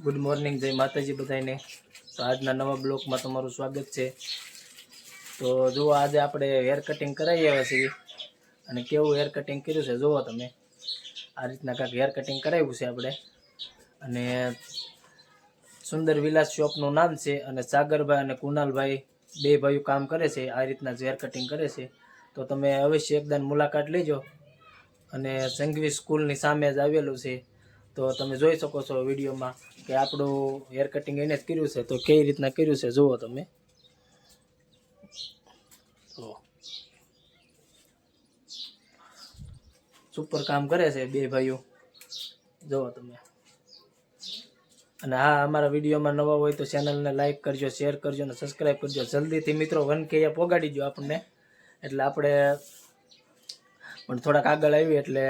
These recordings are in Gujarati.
ગુડ મોર્નિંગ, જય માતાજી બધાને। તો આજના નવા બ્લોગમાં તમારું સ્વાગત છે। તો જુઓ, આજે આપણે હેર કટિંગ કરાવી આવ્યા છીએ અને કેવું હેર કટિંગ કર્યું છે જુઓ તમે। આ રીતના કાંઈક હેર કટિંગ કરાવ્યું છે આપણે અને સુંદર વિલાસ શોપનું નામ છે અને સાગરભાઈ અને કુનાલભાઈ બે ભાઈઓ કામ કરે છે આ રીતના હેર કટિંગ કરે છે। તો તમે અવશ્ય એકદમ મુલાકાત લેજો અને સંઘવી સ્કૂલની સામે જ આવેલું છે। તો તમે જોઈ શકો છો વિડીયોમાં કે આપણું હેર કટિંગ એને જ કર્યું છે। તો કઈ રીતના કર્યું છે જુઓ તમે। સુપર કામ કરે છે બે ભાઈઓ, જુઓ તમે। અને હા, અમારા વિડીયોમાં નવા હોય તો ચેનલને લાઈક કરજો, શેર કરજો અને સબસ્ક્રાઈબ કરજો। જલ્દીથી મિત્રો 1K પોગાડી દો આપણને, એટલે આપણે પણ થોડાક આગળ આવી। એટલે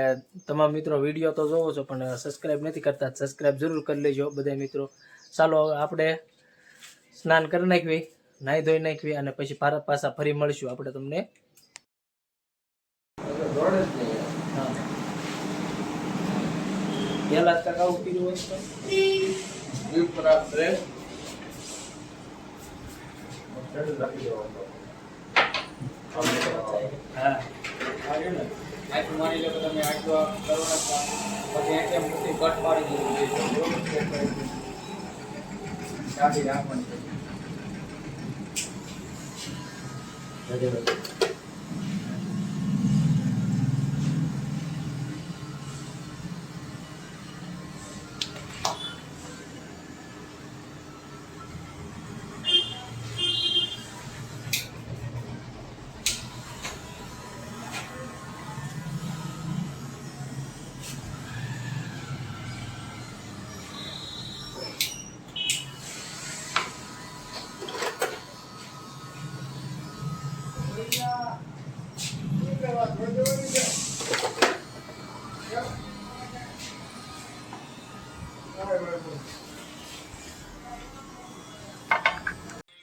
તમામ મિત્રો વિડીયો તો જોવો છો પણ સબસ્ક્રાઈબ નથી કરતા, સબસ્ક્રાઈબ જરૂર કરી લેજો બધા મિત્રો। ચાલો આપણે સ્નાન કરી નાખવી, નાહી ધોઈ નાખવી અને પછી પાછા ફરી મળીશું આપણે તમને। પેલા કાકા ઉકીરું હોય હા આટલું માની લો કે તમે આટલો કરો પછી એમ મોટી કટ મારી દીધી દાઢી રાખવાની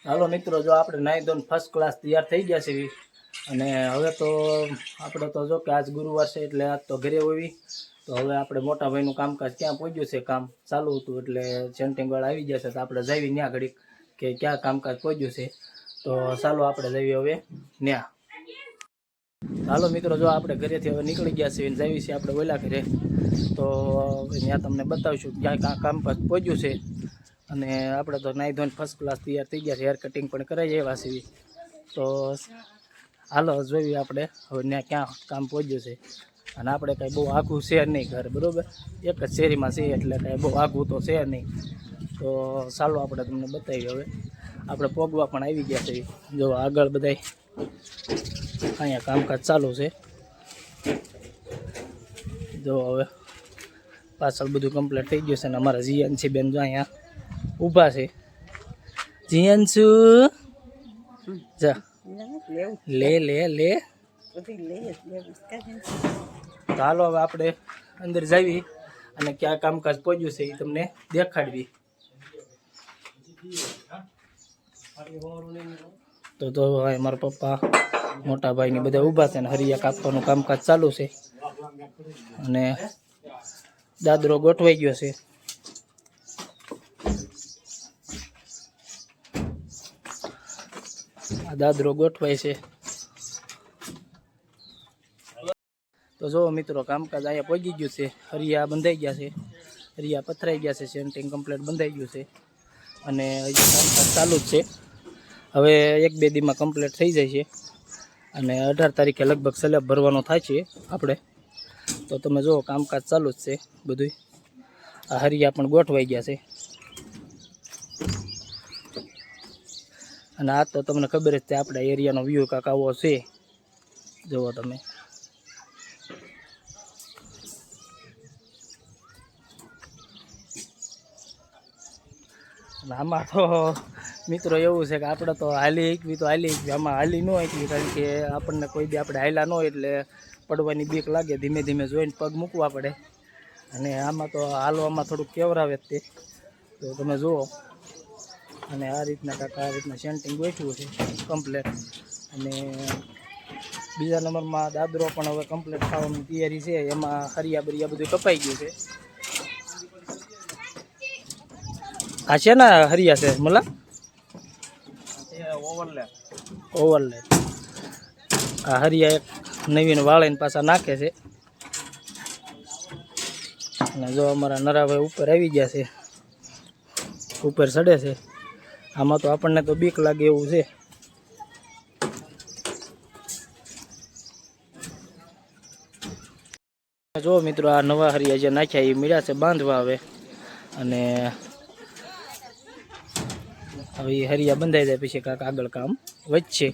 હાલો મિત્રો, જો આપણે નાહી ધોઈને ફર્સ્ટ ક્લાસ તૈયાર થઈ ગયા છે અને હવે તો આપણે તો જો કે આજ ગુરુવાર છે એટલે આજ તો ઘરે હોવી। તો હવે આપણે મોટા ભાઈનું કામકાજ ક્યાં પહોંચ્યું છે, કામ ચાલુ હતું એટલે સેન્ટિંગવાળા આવી ગયા છે તો આપણે જઈએ ત્યાં ઘડીક કે ક્યાં કામકાજ પહોંચ્યું છે। તો ચાલો આપણે જઈએ હવે ત્યાં। હાલો મિત્રો, જો આપણે ઘરેથી હવે નીકળી ગયા છીએ, જઈએ છીએ આપણે ઓલા ઘરે। તો ત્યાં તમને બતાવીશું ક્યાં કામકાજ પહોંચ્યું છે અને આપણે તો નાહી ધોઈને ફર્સ્ટ ક્લાસ તૈયાર થઈ ગયા છે, હેર કટિંગ પણ કરાવી આવ્યા છીએ। તો હાલો જોઈએ આપણે હવે ત્યાં ક્યાં કામ પહોંચ્યું છે। અને આપણે કાંઈ બહુ આઘું છે નહીં ઘર, બરાબર એક જ શેરીમાં છે એટલે કાંઈ બહુ આઘું તો છે નહીં। તો ચાલો આપણે તમને બતાવીએ હવે। આપણે પોગવા પણ આવી ગયા છે, જો આગળ બધાય અહીંયા કામકાજ ચાલુ છે। જો હવે પાછળ બધું કમ્પ્લીટ થઈ ગયું છે અને અમારા જીયાનસી બેન જો અહીંયા ઊભા છે। જીયાનસુ જા લે લે લે તો હાલો હવે આપણે અંદર જઈએ અને ક્યાં કામકાજ પહોંચ્યું છે એ તમને દેખાડવી। તો મારા પપ્પા મોટા ભાઈ ને બધા ઊભા છે અને હરિયા કાપવાનું કામકાજ ચાલુ છે અને દાદરો ગોઠવાઈ ગયો છે। આ દાદરો ગોઠવાય છે। તો જો મિત્રો, કામકાજ અહીંયા પહોંચી ગયું છે, હરિયા બંધાઈ ગયા છે, હરિયા પથરાઈ ગયા છે, સેન્ટિંગ કમ્પ્લીટ બંધાઈ ગયું છે અને હજી કામકાજ ચાલુ જ છે। હવે 1-2 દીમાં કમ્પ્લીટ થઈ જાય છે અને 18 તારીખે લગભગ સ્લેબ ભરવાનો થાય છે આપણે। તો તમે જુઓ કામકાજ ચાલુ જ છે બધું। આ હરિયા પણ ગોઠવાઈ ગયા છે અને આ તો તમને ખબર જ છે આપણા એરિયાનો વ્યૂ કાંક આવો છે, જુઓ તમે। આમાં તો મિત્રો એવું છે કે આપણે તો હાલી એકવી તો હાલી એકવી, આમાં હાલી ન એકવી કારણ કે આપણને કોઈ દી આપણે હાલ્યા ન હોય એટલે પડવાની બીક લાગે, ધીમે ધીમે જોઈને પગ મૂકવા પડે અને આમાં તો હાલવામાં થોડુંક કેવરાવે જ તે। તો તમે જુઓ અને આ રીતના કાંક આ રીતના સેન્ટિંગ ગોઠવ્યું છે કમ્પ્લેટ અને બીજા નંબરમાં દાદરો પણ હવે કમ્પ્લીટ થવાની તૈયારી છે, એમાં હરિયા બરિયા બધું કપાઈ ગયું છે। આ છે ને હરિયા છે મલા ઓવરલેપ. આ હરિયા એક નવીન વાળીને પાછા નાખે છે. અને જો અમારા નરાભાઈ ઉપર આવી ગયા છે, ઉપર ચડે છે. આમાં તો આપણને તો બીક લાગે એવું છે. જો મિત્રો આ નવા હરિયા જે નાખ્યા એ મળ્યા છે બાંધવા હવે. અને હવે એ હરિયા બંધાઈ જાય પછી કાંક આગળ કામ વધશે.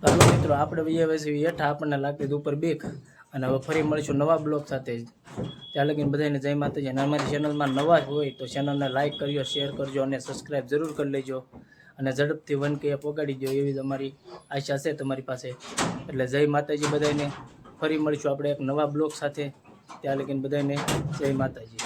ચાલો મિત્રો આપણે પછી હેઠા આપણને લાગતી ઉપર બીક. અને હવે ફરી મળીશું નવા બ્લોગ સાથે. ત્યાં લગીને બધાને જય માતાજી. અને અમારી ચેનલમાં નવા જ હોય તો ચેનલને લાઇક કરજો, શેર કરજો અને સબસ્ક્રાઈબ જરૂર કરી લેજો. અને ઝડપથી 1K પહોંચાડી દો એવી તમારી આશા છે તમારી પાસે. એટલે જય માતાજી બધાને. ફરી મળીશું આપણે એક નવા બ્લોગ સાથે. ત્યાં લગીને બધાને જય માતાજી.